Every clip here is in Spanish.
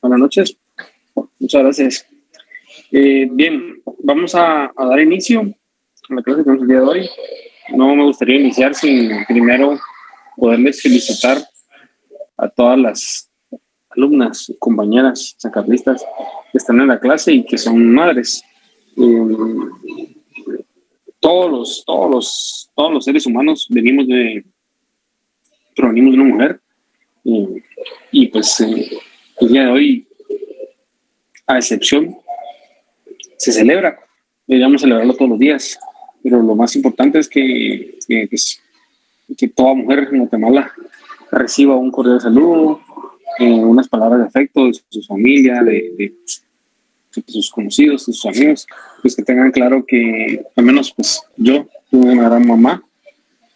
Buenas noches. Muchas gracias. Bien, vamos a dar inicio a la clase que tenemos el día de hoy. No me gustaría iniciar sin primero poderles felicitar a todas las alumnas, compañeras sancarlistas que están en la clase y que son madres. Todos los seres humanos provenimos de una mujer y pues el día de hoy, a excepción, se celebra. Deberíamos celebrarlo todos los días, pero lo más importante es que toda mujer en Guatemala reciba un cordial saludo, unas palabras de afecto de su familia, de sus conocidos, de sus amigos, pues que tengan claro que al menos pues yo tuve una gran mamá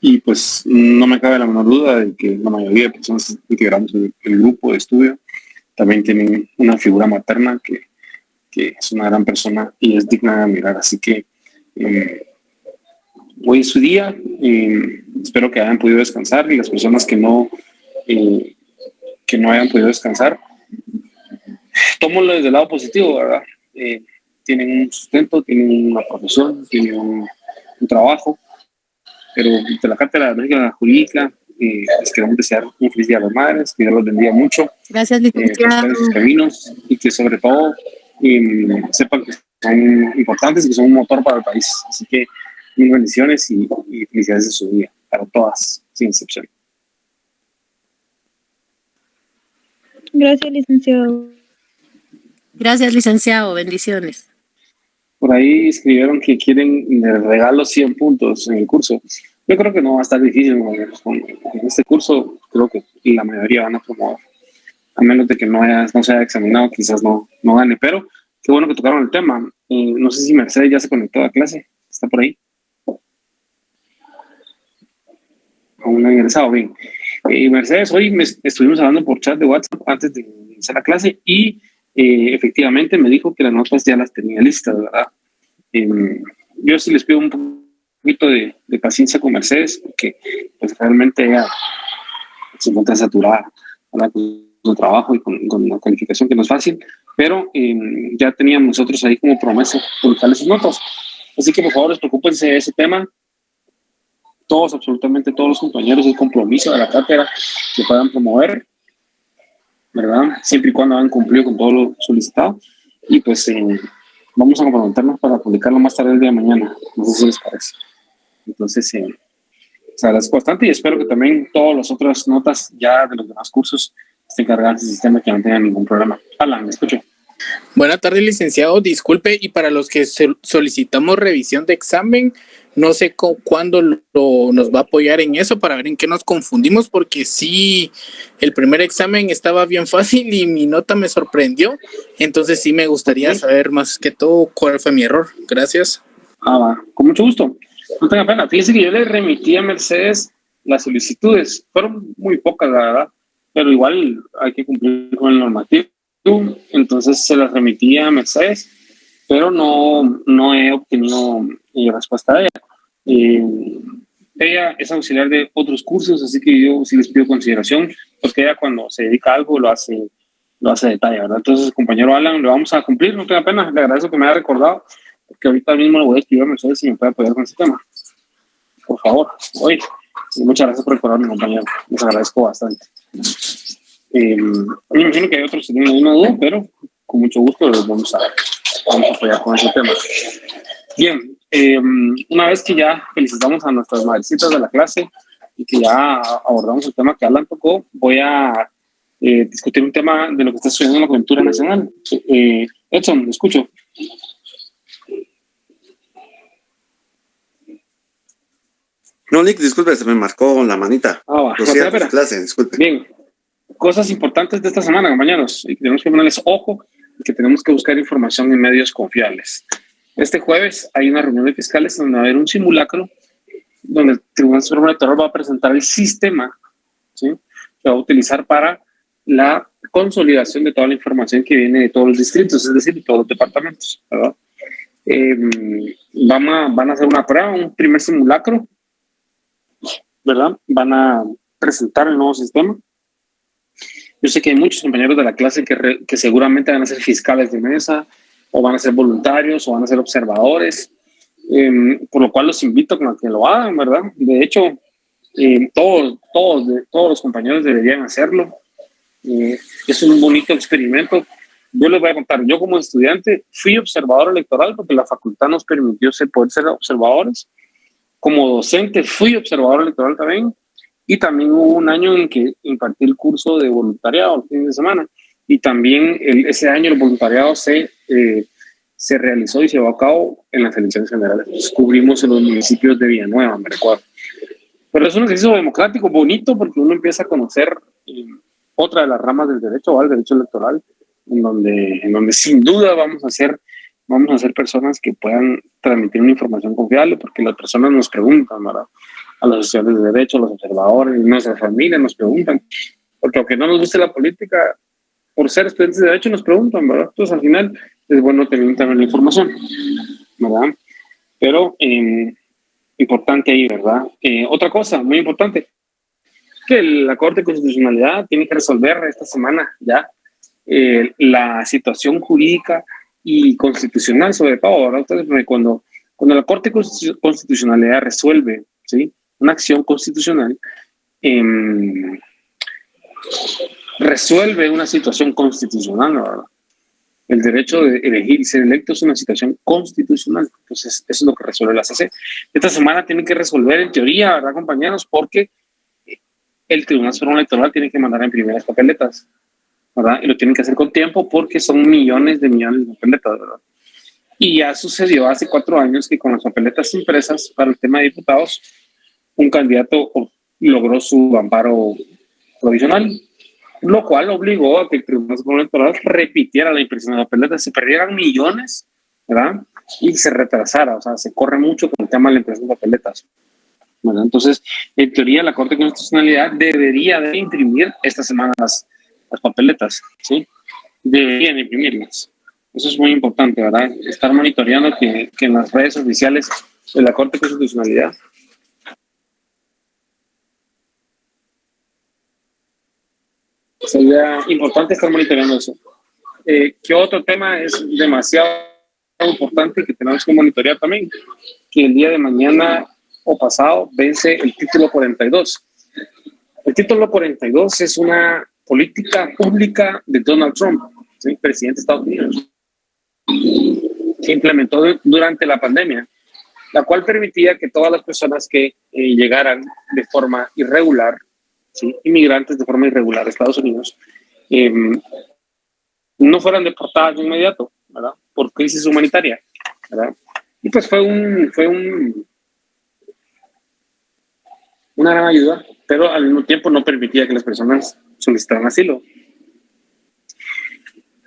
y pues no me cabe la menor duda de que la mayoría de personas integrantes del grupo de estudio también tienen una figura materna que es una gran persona y es digna de admirar. Así que hoy es su día, espero que hayan podido descansar y las personas que no hayan podido descansar, tómalo desde el lado positivo, ¿verdad? Tienen un sustento, tienen una profesión, tienen un trabajo, pero de la Cátedra de México Jurídica les queremos desear un feliz día a las madres, que Dios los bendiga mucho. Gracias, licenciado. En sus caminos y que sobre todo sepan que son importantes y que son un motor para el país. Así que mil bendiciones y felicidades en su día, para todas, sin excepción. Gracias, licenciado. Gracias, licenciado. Bendiciones. Por ahí escribieron que quieren de regalo 100 puntos en el curso. Yo creo que no va a estar difícil. En este curso creo que la mayoría van a promover. A menos de que no se haya examinado, quizás no gane. Pero qué bueno que tocaron el tema. No sé si Mercedes ya se conectó a la clase. ¿Está por ahí? Aún no ha ingresado. Bien. Mercedes, hoy estuvimos hablando por chat de WhatsApp antes de iniciar la clase y efectivamente me dijo que las notas ya las tenía listas, ¿verdad? Yo sí les pido un poquito de paciencia con Mercedes, porque pues realmente ella se encuentra saturada, ¿verdad?, con su trabajo y con la calificación, que no es fácil, pero ya teníamos nosotros ahí como promesa publicarle sus notas. Así que por favor, despreocúpense de ese tema. Todos, absolutamente todos los compañeros, el compromiso de la cátedra que puedan promover, ¿verdad? Siempre y cuando hayan cumplido con todo lo solicitado. Y pues vamos a comprometernos para publicarlo más tarde el día de mañana. No sé si les parece. Entonces, les agradezco bastante y espero que también todas las otras notas ya de los demás cursos estén cargadas en el sistema, que no tengan ningún problema. Alan, me escucho. Buenas tardes, licenciado. Disculpe, y para los que solicitamos revisión de examen, no sé cuándo nos va a apoyar en eso para ver en qué nos confundimos, porque sí, el primer examen estaba bien fácil y mi nota me sorprendió. Entonces sí me gustaría saber más que todo cuál fue mi error. Gracias. Va. Con mucho gusto. No tenga pena. Fíjese que yo le remití a Mercedes las solicitudes. Fueron muy pocas, la verdad, pero igual hay que cumplir con el normativo. Entonces se las remití a Mercedes, pero no he obtenido respuesta de ella. Ella es auxiliar de otros cursos, así que yo sí les pido consideración, porque ella cuando se dedica a algo lo hace a detalle, ¿verdad? Entonces, compañero Alan, lo vamos a cumplir, no tenga pena, le agradezco que me haya recordado, porque ahorita mismo le voy a escribir a Mercedes si me puede apoyar con ese tema. Por favor, hoy. Muchas gracias por recordarme, compañero, les agradezco bastante. Me imagino que hay otros que tienen alguna duda, pero con mucho gusto los vamos a apoyar con ese tema. Bien, una vez que ya felicitamos a nuestras madrecitas de la clase y que ya abordamos el tema que Alan tocó, voy a discutir un tema de lo que está sucediendo en la coyuntura nacional. Edson, escucho. No, Nick, disculpe, se me marcó la manita. Va. No, clase, disculpe. Bien. Cosas importantes de esta semana, compañeros, y que tenemos que ponerles ojo y que tenemos que buscar información en medios confiables. Este jueves hay una reunión de fiscales donde va a haber un simulacro donde el Tribunal Supremo Electoral va a presentar el sistema, ¿sí?, que va a utilizar para la consolidación de toda la información que viene de todos los distritos, es decir, de todos los departamentos, ¿verdad? Van a hacer una prueba, un primer simulacro, ¿verdad? Van a presentar el nuevo sistema. Yo sé que hay muchos compañeros de la clase que seguramente van a ser fiscales de mesa, o van a ser voluntarios, o van a ser observadores, por lo cual los invito a que lo hagan, ¿verdad? De hecho, todos los compañeros deberían hacerlo. Es un bonito experimento. Yo les voy a contar, yo como estudiante fui observador electoral porque la facultad nos permitió poder ser observadores. Como docente fui observador electoral también, y también hubo un año en que impartí el curso de voluntariado el fin de semana, y también ese año el voluntariado se realizó y se llevó a cabo en las elecciones generales. Descubrimos en los municipios de Villanueva, me recuerdo. Pero es un ejercicio democrático bonito porque uno empieza a conocer otra de las ramas del derecho, el derecho electoral, en donde sin duda vamos a ser personas que puedan transmitir una información confiable, porque las personas nos preguntan, ¿verdad? A los estudiantes de derecho, a los observadores, nuestras familias nos preguntan, porque aunque no nos guste la política, por ser estudiantes de derecho nos preguntan, ¿verdad? Entonces al final es bueno tener también la información, ¿verdad? Pero importante ahí, ¿verdad? Otra cosa muy importante, que la Corte de Constitucionalidad tiene que resolver esta semana ya la situación jurídica y constitucional, sobre todo, ¿verdad? Entonces, cuando la Corte de Constitucionalidad resuelve, ¿sí?, una acción constitucional, resuelve una situación constitucional, ¿verdad? El derecho de elegir y ser electo es una situación constitucional. Entonces, eso es lo que resuelve la CC. Esta semana tienen que resolver, en teoría, ¿verdad, compañeros? Porque el Tribunal Supremo Electoral tiene que mandar a imprimir las papeletas, ¿verdad? Y lo tienen que hacer con tiempo porque son millones de papeletas, ¿verdad? Y ya sucedió hace 4 años que con las papeletas impresas para el tema de diputados, un candidato logró su amparo provisional, lo cual obligó a que el Tribunal Supremo Electoral repitiera la impresión de papeletas, se perdieran millones, ¿verdad? Y se retrasara, o sea, se corre mucho con el tema de la impresión de papeletas, ¿verdad? Entonces, en teoría, la Corte de Constitucionalidad debería de imprimir esta semana las papeletas, ¿sí? Deberían imprimirlas. Eso es muy importante, ¿verdad? Estar monitoreando que en las redes oficiales de la Corte de Constitucionalidad sería importante estar monitoreando eso. ¿Qué otro tema es demasiado importante y que tenemos que monitorear también? Que el día de mañana o pasado vence el título 42. El título 42 es una política pública de Donald Trump, ¿sí?, presidente de Estados Unidos, que implementó durante la pandemia, la cual permitía que todas las personas que llegaran de forma irregular, ¿sí?, inmigrantes de forma irregular a Estados Unidos, no fueran deportadas de inmediato, ¿verdad?, por crisis humanitaria, ¿verdad? Y pues fue una gran ayuda, pero al mismo tiempo no permitía que las personas solicitaran asilo.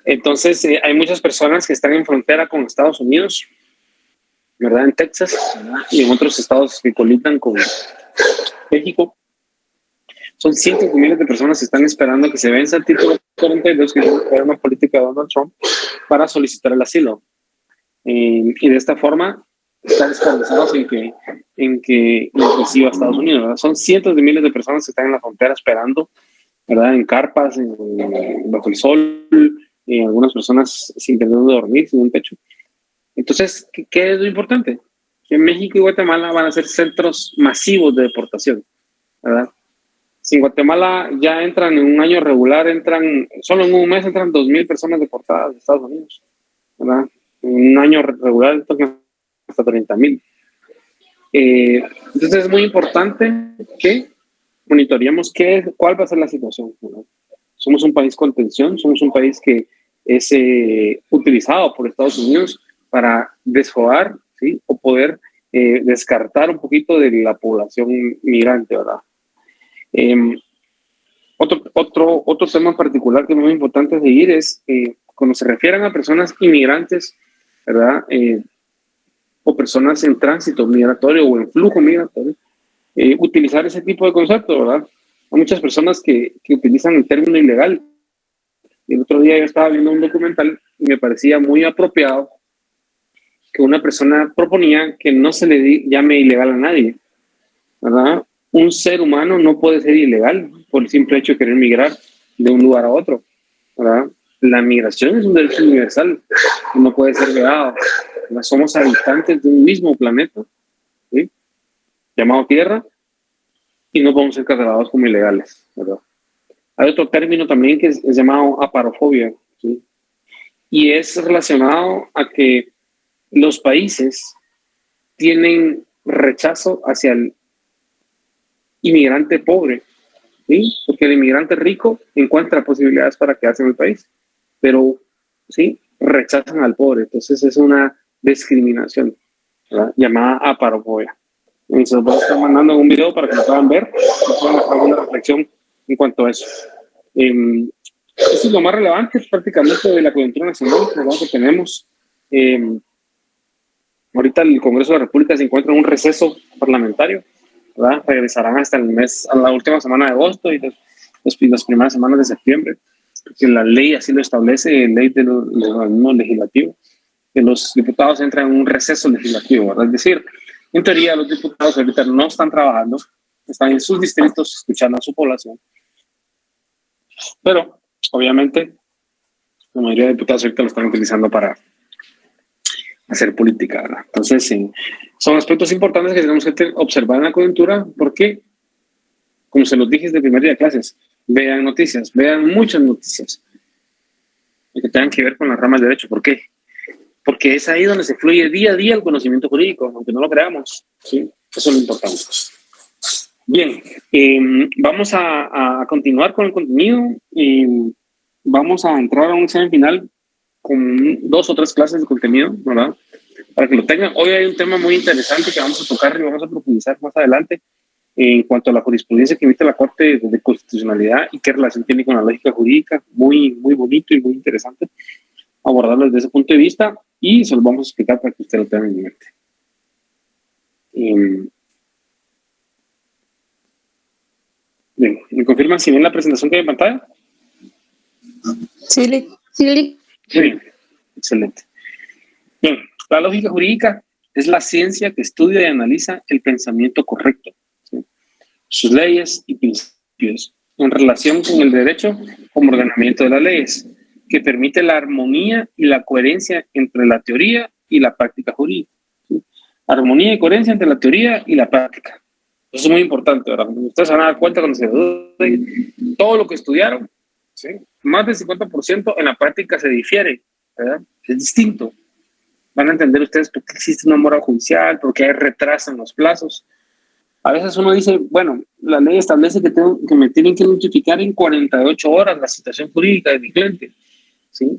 Entonces, hay muchas personas que están en frontera con Estados Unidos, ¿verdad?, en Texas, ¿verdad?, y en otros estados que colindan con México. Son cientos de miles de personas que están esperando que se venza el título 42, que es una política de Donald Trump, para solicitar el asilo. Y de esta forma están esperanzados en que los reciba Estados Unidos, ¿verdad? Son cientos de miles de personas que están en la frontera esperando, ¿verdad?, en carpas, bajo el sol, algunas personas sin tener donde dormir, sin un techo. Entonces, ¿qué es lo importante? Que México y Guatemala van a ser centros masivos de deportación, ¿verdad? Si en Guatemala ya entran en un año regular, solo en un mes entran 2,000 personas deportadas de Estados Unidos, ¿verdad? En un año regular entran hasta 30,000. Entonces es muy importante que monitoreemos cuál va a ser la situación, ¿verdad? Somos un país con tensión, somos un país que es utilizado por Estados Unidos para desfogar, ¿sí?, o poder descartar un poquito de la población migrante, ¿verdad? Otro tema en particular que es muy importante seguir es cuando se refieran a personas inmigrantes, ¿verdad?, o personas en tránsito migratorio o en flujo migratorio, utilizar ese tipo de concepto, ¿verdad? Hay muchas personas que utilizan el término ilegal. El otro día yo estaba viendo un documental y me parecía muy apropiado que una persona proponía que no se le llame ilegal a nadie, ¿verdad? Un ser humano no puede ser ilegal por el simple hecho de querer migrar de un lugar a otro, ¿verdad? La migración es un derecho universal, no puede ser vedado. Somos habitantes de un mismo planeta, ¿sí? Llamado Tierra, y no podemos ser catalogados como ilegales, ¿verdad? Hay otro término también que es llamado aparofobia, ¿sí? Y es relacionado a que los países tienen rechazo hacia el inmigrante pobre, ¿sí? Porque el inmigrante rico encuentra posibilidades para quedarse en el país, pero ¿sí? Rechazan al pobre. Entonces es una discriminación, ¿verdad? Llamada aparofobia. Y se los voy a estar mandando en un video para que lo puedan ver y puedan hacer una reflexión en cuanto a eso. Eso es lo más relevante prácticamente de la coyuntura nacional, ¿verdad? Que tenemos. Ahorita el Congreso de la República se encuentra en un receso parlamentario, ¿verdad? Regresarán hasta el mes, a la última semana de agosto y las primeras semanas de septiembre, porque la ley así lo establece, ley del organismo legislativo, que los diputados entran en un receso legislativo, ¿verdad? Es decir, en teoría los diputados ahorita no están trabajando, están en sus distritos escuchando a su población, pero obviamente la mayoría de diputados ahorita lo están utilizando para hacer política, ¿verdad? Entonces, sí, son aspectos importantes que tenemos que observar en la coyuntura porque, como se los dije desde el primer día de clases, vean noticias, vean muchas noticias que tengan que ver con las ramas de derecho. ¿Por qué? Porque es ahí donde se fluye día a día el conocimiento jurídico, aunque no lo creamos, ¿sí? Eso es lo importante. Bien, vamos a continuar con el contenido y vamos a entrar a un examen final con 2 o 3 clases de contenido, ¿verdad? Para que lo tengan. Hoy hay un tema muy interesante que vamos a tocar y vamos a profundizar más adelante en cuanto a la jurisprudencia que emite la Corte de Constitucionalidad y qué relación tiene con la lógica jurídica. Muy, muy bonito y muy interesante abordarlo desde ese punto de vista y se lo vamos a explicar para que usted lo tenga en mente. Bien, ¿me confirman si ven la presentación que hay en pantalla? Sí. Sí, excelente. Bien, la lógica jurídica es la ciencia que estudia y analiza el pensamiento correcto, ¿sí? Sus leyes y principios en relación con el derecho como ordenamiento de las leyes, que permite la armonía y la coherencia entre la teoría y la práctica jurídica, ¿sí? Armonía y coherencia entre la teoría y la práctica. Eso es muy importante, ¿verdad? Ustedes se van a dar cuenta cuando se duden todo lo que estudiaron, ¿sí? Más del 50% en la práctica se difiere, ¿verdad? Es distinto. Van a entender ustedes por qué existe una mora judicial, por qué hay retraso en los plazos. A veces uno dice, bueno, la ley establece que me tienen que notificar en 48 horas la situación jurídica de mi cliente, ¿sí?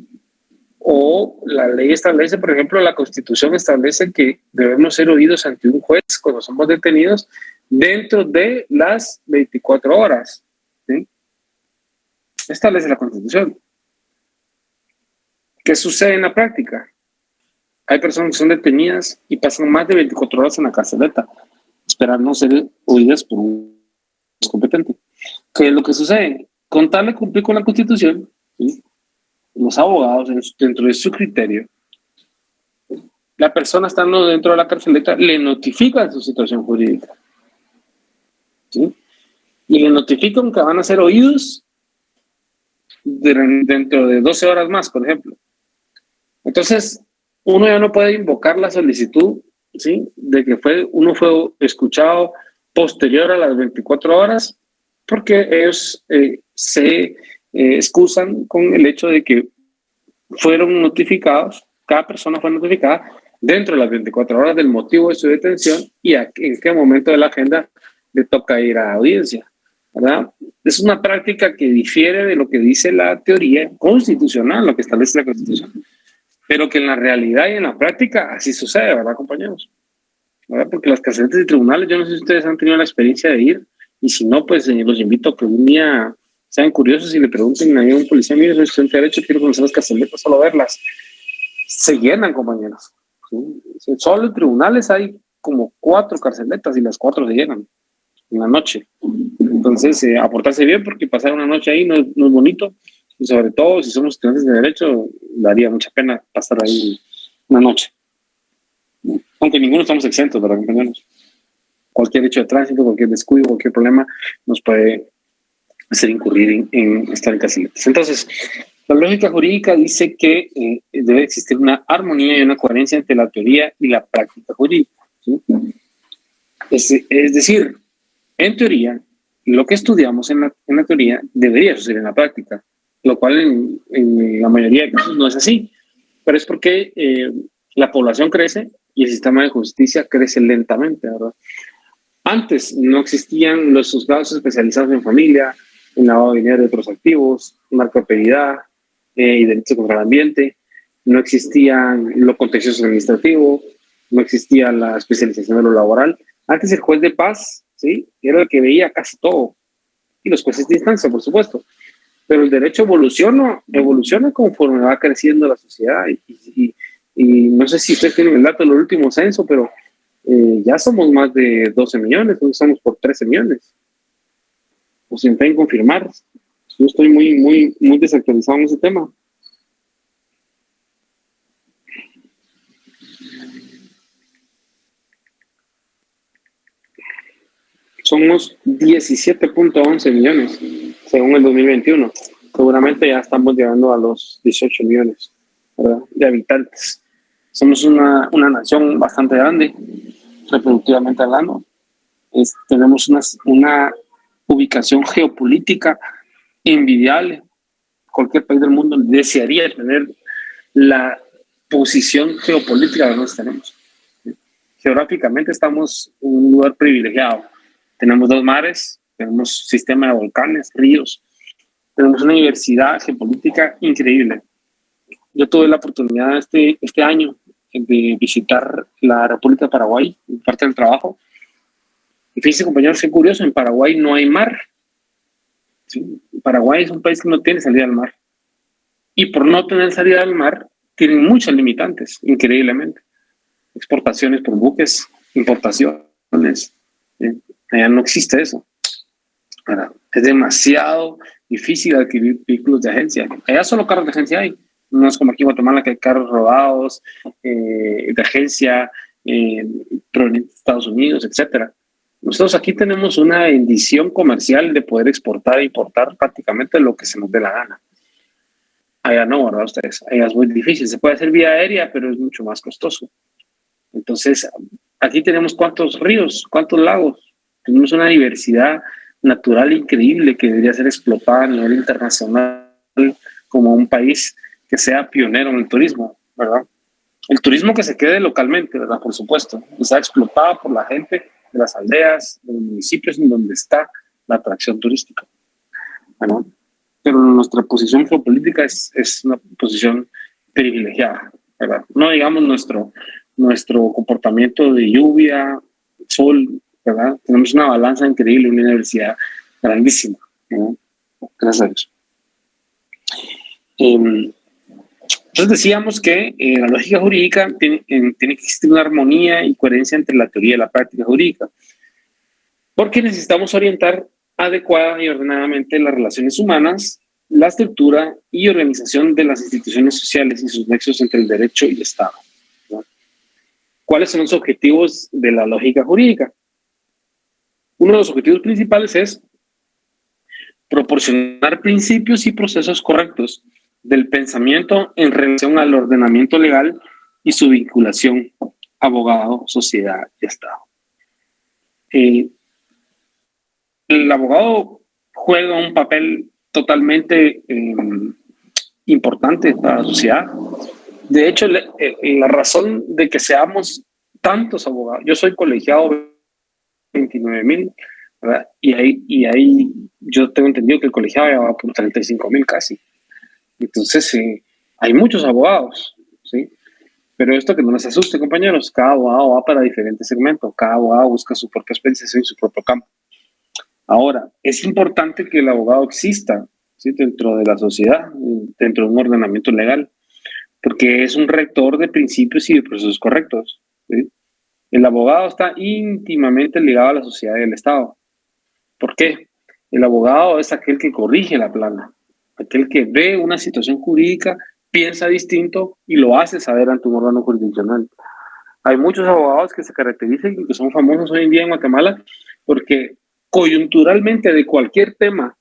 O la ley establece, por ejemplo, la Constitución establece que debemos ser oídos ante un juez cuando somos detenidos dentro de las 24 horas, ¿sí? Establece la Constitución. ¿Qué sucede en la práctica? Hay personas que son detenidas y pasan más de 24 horas en la carceleta, esperando ser oídas por un juez competente. ¿Qué es lo que sucede? Con tal de cumplir con la Constitución, ¿sí? Los abogados, dentro de su criterio, la persona estando dentro de la carceleta le notifican su situación jurídica, ¿sí? Y le notifican que van a ser oídos dentro de 12 horas más, por ejemplo. Entonces, uno ya no puede invocar la solicitud, ¿sí? De que uno fue escuchado posterior a las 24 horas, porque ellos se excusan con el hecho de que fueron notificados, cada persona fue notificada dentro de las 24 horas del motivo de su detención y en qué momento de la agenda le toca ir a audiencia, ¿verdad? Es una práctica que difiere de lo que dice la teoría constitucional, lo que establece la Constitución, pero que en la realidad y en la práctica así sucede, ¿verdad, compañeros? ¿Verdad? Porque las carceletas de tribunales, yo no sé si ustedes han tenido la experiencia de ir, y si no, pues los invito a que un día sean curiosos y le pregunten a un policía, mire, soy estudiante de derecho, quiero conocer las carceletas, solo verlas. Se llenan, compañeros, ¿sí? Solo en tribunales hay como 4 carceletas y las 4 se llenan en la noche. Entonces, aportarse bien, porque pasar una noche ahí no es bonito, y sobre todo si somos estudiantes de derecho, daría mucha pena pasar ahí una noche. Aunque ninguno estamos exentos, ¿verdad, compañeros? Cualquier hecho de tránsito, cualquier descuido, cualquier problema nos puede hacer incurrir en estar en casilletes. Entonces, la lógica jurídica dice que debe existir una armonía y una coherencia entre la teoría y la práctica jurídica, ¿sí? Es decir, en teoría, lo que estudiamos en la teoría debería suceder en la práctica, lo cual en la mayoría de casos no es así, pero es porque la población crece y el sistema de justicia crece lentamente, ¿verdad? Antes no existían los juzgados especializados en familia, en lavado de dinero de otros activos, narcoperidad y derecho contra el ambiente. No existían lo contencioso administrativo, no existía la especialización de lo laboral. Antes el juez de paz, ¿sí?, era el que veía casi todo. Y los jueces de instancia, por supuesto. Pero el derecho evoluciona conforme va creciendo la sociedad. Y no sé si ustedes tienen el dato del último censo, pero ya somos más de 12 millones, no estamos por 13 millones. O se pueden confirmar. Yo estoy muy desactualizado en ese tema. Somos 17.11 millones, según el 2021. Seguramente ya estamos llegando a los 18 millones, ¿verdad?, de habitantes. Somos una nación bastante grande, reproductivamente hablando. Tenemos una ubicación geopolítica envidiable. Cualquier país del mundo desearía tener la posición geopolítica que nosotros tenemos. Geográficamente estamos en un lugar privilegiado. Tenemos 2 mares, tenemos sistema de volcanes, ríos, tenemos una diversidad geopolítica increíble. Yo tuve la oportunidad este año de visitar la República de Paraguay, en parte del trabajo. Y fíjense, compañeros, qué curioso, en Paraguay no hay mar. ¿Sí? Paraguay es un país que no tiene salida al mar. Y por no tener salida al mar, tienen muchas limitantes, increíblemente. Exportaciones por buques, importaciones. Allá no existe eso. Ahora, es demasiado difícil adquirir vehículos de agencia. Allá solo carros de agencia hay. No es como aquí en Guatemala, que hay carros rodados, de agencia, provenientes de Estados Unidos, etc. Nosotros aquí tenemos una bendición comercial de poder exportar e importar prácticamente lo que se nos dé la gana. Allá no, ¿verdad ustedes? Allá es muy difícil. Se puede hacer vía aérea, pero es mucho más costoso. Entonces, aquí tenemos cuántos ríos, cuántos lagos. Tenemos una diversidad natural increíble que debería ser explotada a nivel internacional como un país que sea pionero en el turismo, ¿verdad? El turismo que se quede localmente, ¿verdad? Por supuesto, que sea explotado por la gente de las aldeas, de los municipios en donde está la atracción turística, ¿verdad? Pero nuestra posición geopolítica es una posición privilegiada, ¿verdad? No digamos nuestro comportamiento de lluvia, sol, ¿verdad? Tenemos una balanza increíble, una diversidad grandísima, ¿no? Gracias a Dios. Entonces decíamos que la lógica jurídica tiene que existir una armonía y coherencia entre la teoría y la práctica jurídica, porque necesitamos orientar adecuada y ordenadamente las relaciones humanas, la estructura y organización de las instituciones sociales y sus nexos entre el derecho y el Estado, ¿no? ¿Cuáles son los objetivos de la lógica jurídica? Uno de los objetivos principales es proporcionar principios y procesos correctos del pensamiento en relación al ordenamiento legal y su vinculación abogado, sociedad y Estado. El abogado juega un papel totalmente importante para la sociedad. De hecho, la razón de que seamos tantos abogados, yo soy colegiado 29,000, ¿verdad? Y ahí yo tengo entendido que el colegiado ya va por 35,000 casi. Entonces, hay muchos abogados, ¿sí? Pero esto que no les asuste, compañeros, cada abogado va para diferentes segmentos, cada abogado busca su propia especialización y su propio campo. Ahora, es importante que el abogado exista, ¿sí?, dentro de la sociedad, dentro de un ordenamiento legal, porque es un rector de principios y de procesos correctos, ¿sí? El abogado está íntimamente ligado a la sociedad y al Estado. ¿Por qué? El abogado es aquel que corrige la plana, aquel que ve una situación jurídica, piensa distinto y lo hace saber ante un órgano jurisdiccional. Hay muchos abogados que se caracterizan y que son famosos hoy en día en Guatemala porque coyunturalmente de cualquier tema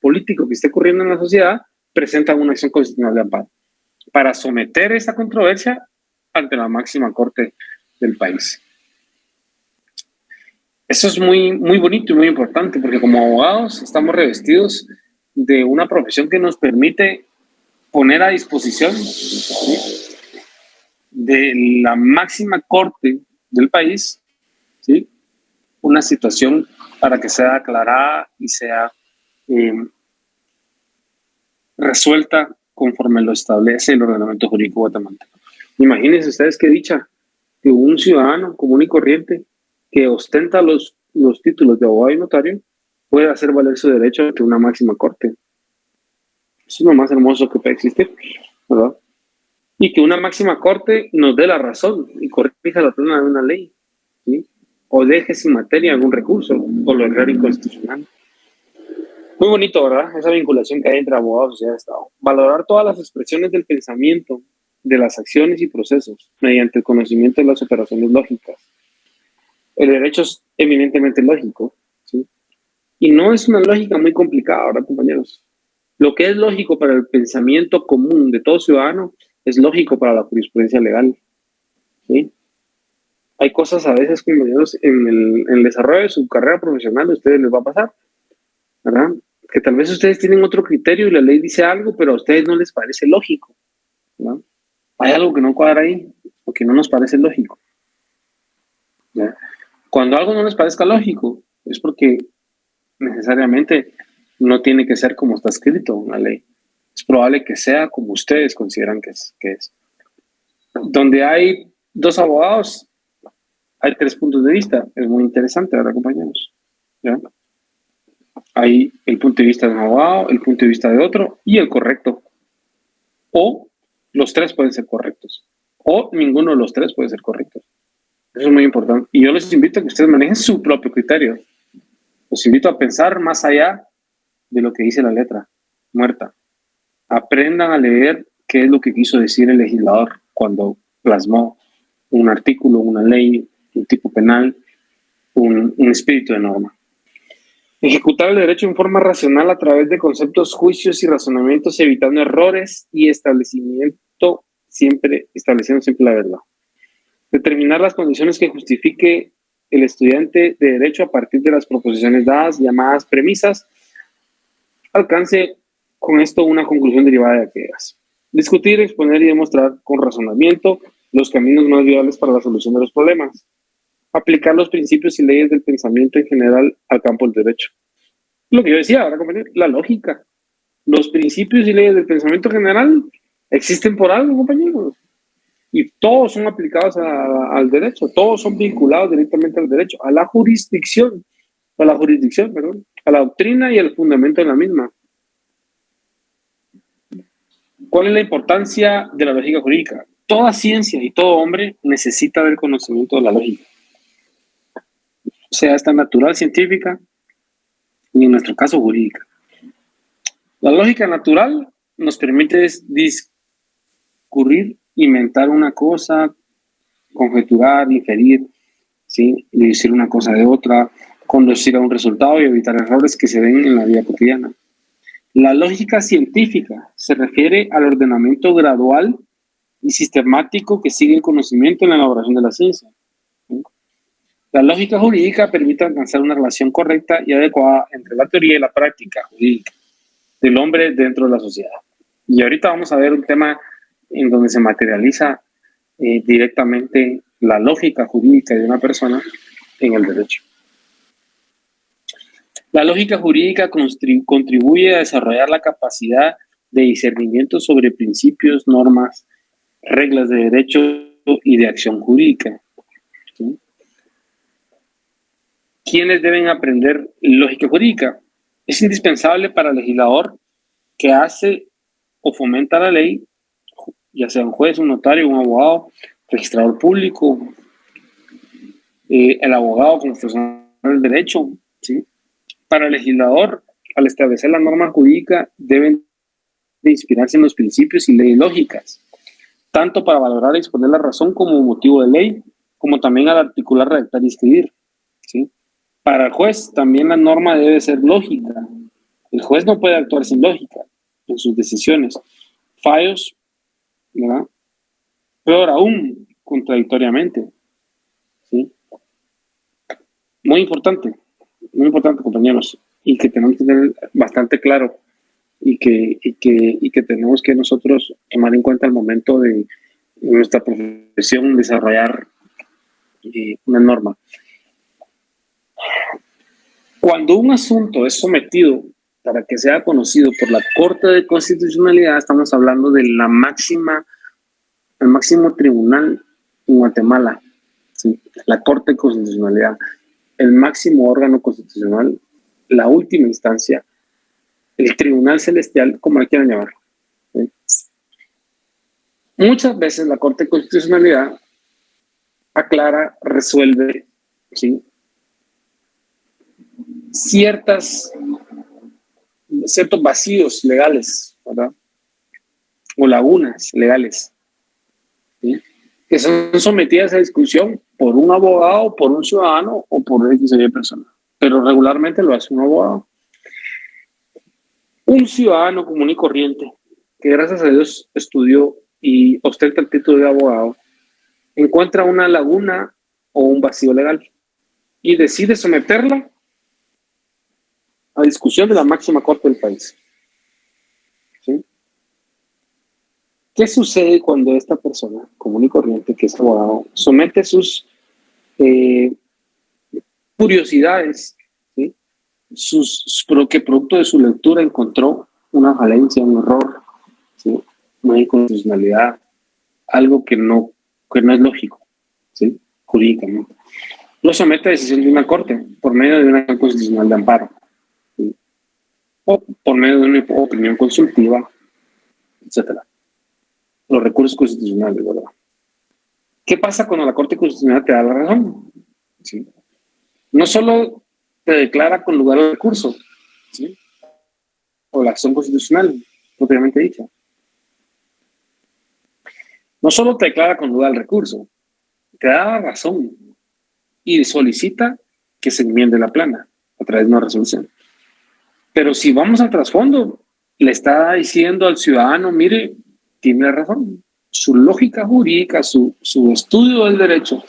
político que esté ocurriendo en la sociedad, presentan una acción constitucional de amparo para someter esa controversia ante la máxima corte del país. Eso es muy, muy bonito y muy importante, porque como abogados estamos revestidos de una profesión que nos permite poner a disposición, ¿sí?, de la máxima corte del país, ¿sí?, una situación para que sea aclarada y sea resuelta conforme lo establece el ordenamiento jurídico guatemalteco. Imagínense ustedes qué dicha que un ciudadano común y corriente que ostenta los títulos de abogado y notario puede hacer valer su derecho ante una máxima corte. Eso es lo más hermoso que puede existir, ¿verdad? Y que una máxima corte nos dé la razón y corrija la plena de una ley, ¿sí?, o deje sin materia algún recurso o lo declare inconstitucional. Muy bonito, ¿verdad? Esa vinculación que hay entre abogados y sociedad de Estado. Valorar todas las expresiones del pensamiento, de las acciones y procesos, mediante el conocimiento de las operaciones lógicas. El derecho es eminentemente lógico, ¿sí? Y no es una lógica muy complicada, ¿verdad, compañeros? Lo que es lógico para el pensamiento común de todo ciudadano es lógico para la jurisprudencia legal, ¿sí? Hay cosas a veces, compañeros, en el desarrollo de su carrera profesional a ustedes les va a pasar, ¿verdad? Que tal vez ustedes tienen otro criterio y la ley dice algo, pero a ustedes no les parece lógico, ¿no? Hay algo que no cuadra ahí, o que no nos parece lógico, ¿ya? Cuando algo no les parezca lógico, es porque necesariamente no tiene que ser como está escrito en la ley. Es probable que sea como ustedes consideran que es. Donde hay dos abogados, hay 3 puntos de vista. Es muy interesante, ¿verdad, compañeros? ¿Ya? Hay el punto de vista de un abogado, el punto de vista de otro y el correcto. O los 3 pueden ser correctos. O ninguno de los 3 puede ser correcto. Eso es muy importante. Y yo les invito a que ustedes manejen su propio criterio. Los invito a pensar más allá de lo que dice la letra muerta. Aprendan a leer qué es lo que quiso decir el legislador cuando plasmó un artículo, una ley, un tipo penal, un espíritu de norma. Ejecutar el derecho en forma racional a través de conceptos, juicios y razonamientos, evitando errores y estableciendo siempre la verdad. Determinar las condiciones que justifique el estudiante de derecho a partir de las proposiciones dadas, llamadas premisas, alcance con esto una conclusión derivada de aquellas. Discutir, exponer y demostrar con razonamiento los caminos más viables para la solución de los problemas. Aplicar los principios y leyes del pensamiento en general al campo del derecho. Lo que yo decía ahora, compañero, la lógica. Los principios y leyes del pensamiento general existen por algo, compañeros. Y todos son aplicados al derecho, todos son vinculados directamente al derecho, a la jurisdicción, perdón, a la doctrina y al fundamento de la misma. ¿Cuál es la importancia de la lógica jurídica? Toda ciencia y todo hombre necesita del conocimiento de la lógica. Sea esta natural, científica, y en nuestro caso jurídica. La lógica natural nos permite discurrir, inventar una cosa, conjeturar, inferir, ¿sí?, y decir una cosa de otra, conducir a un resultado y evitar errores que se ven en la vida cotidiana. La lógica científica se refiere al ordenamiento gradual y sistemático que sigue el conocimiento en la elaboración de la ciencia. La lógica jurídica permite alcanzar una relación correcta y adecuada entre la teoría y la práctica jurídica del hombre dentro de la sociedad. Y ahorita vamos a ver un tema en donde se materializa directamente la lógica jurídica de una persona en el derecho. La lógica jurídica contribuye a desarrollar la capacidad de discernimiento sobre principios, normas, reglas de derecho y de acción jurídica. ¿Sí? ¿Quiénes deben aprender lógica jurídica? Es indispensable para el legislador que hace o fomenta la ley, ya sea un juez, un notario, un abogado, registrador público, el abogado como profesional del derecho, ¿sí? Para el legislador, al establecer la norma jurídica, deben de inspirarse en los principios y leyes lógicas, tanto para valorar y exponer la razón como motivo de ley, como también al articular, redactar y escribir, ¿sí? Para el juez, también la norma debe ser lógica, El juez no puede actuar sin lógica en sus decisiones. Fallos, ¿verdad? Peor aún, contradictoriamente. ¿Sí? Muy importante, compañeros, y que tenemos que tener bastante claro y que tenemos que nosotros tomar en cuenta al momento de en nuestra profesión desarrollar una norma. Cuando un asunto es sometido para que sea conocido por la Corte de Constitucionalidad, estamos hablando de el máximo tribunal en Guatemala, ¿sí? La Corte de Constitucionalidad, el máximo órgano constitucional, la última instancia, el Tribunal Celestial, como le quieran llamar. ¿Sí? Muchas veces la Corte de Constitucionalidad aclara, resuelve, ¿sí?, ciertos vacíos legales, ¿verdad? O lagunas legales, ¿sí?, que son sometidas a discusión por un abogado, por un ciudadano o por X o Y persona. Pero regularmente lo hace un abogado. Un ciudadano común y corriente que gracias a Dios estudió y ostenta el título de abogado, encuentra una laguna o un vacío legal y decide someterla a discusión de la máxima corte del país. ¿Sí? ¿Qué sucede cuando esta persona común y corriente, que es abogado, somete sus curiosidades, ¿sí?, que producto de su lectura encontró una falencia, un error, ¿sí?, una inconstitucionalidad, algo que no es lógico, ¿sí?, jurídicamente? Lo somete a decisión de una corte por medio de una constitucional de amparo, ¿sí?, o por medio de una opinión consultiva, etcétera. Los recursos constitucionales, ¿verdad? ¿Qué pasa cuando la Corte Constitucional te da la razón? ¿Sí? No solo te declara con lugar al recurso, ¿sí?, o la acción constitucional, propiamente dicha. No solo te declara con lugar al recurso, te da la razón y solicita que se enmiende la plana a través de una resolución. Pero si vamos al trasfondo, le está diciendo al ciudadano, mire, tiene razón. Su lógica jurídica, su estudio del derecho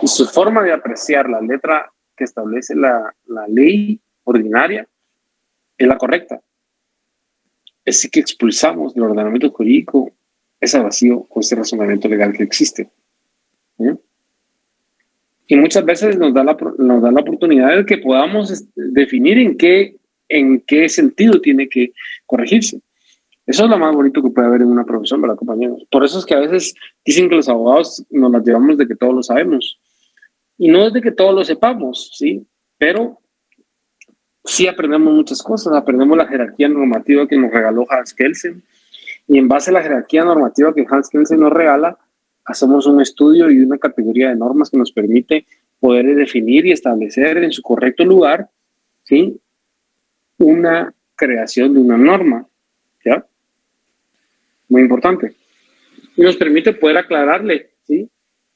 y su forma de apreciar la letra que establece la ley ordinaria es la correcta. Así que expulsamos del ordenamiento jurídico ese vacío o ese razonamiento legal que existe. ¿Sí? Y muchas veces nos da la oportunidad de que podamos definir en qué sentido tiene que corregirse. Eso es lo más bonito que puede haber en una profesión, ¿verdad, compañeros? Por eso es que a veces dicen que los abogados nos las llevamos de que todos lo sabemos. Y no es de que todos lo sepamos, ¿sí? Pero sí aprendemos muchas cosas. Aprendemos la jerarquía normativa que nos regaló Hans Kelsen. Y en base a la jerarquía normativa que Hans Kelsen nos regala, hacemos un estudio y una categoría de normas que nos permite poder definir y establecer en su correcto lugar, ¿sí?, una creación de una norma, ¿ya? Muy importante. Y nos permite poder aclararle, ¿sí?,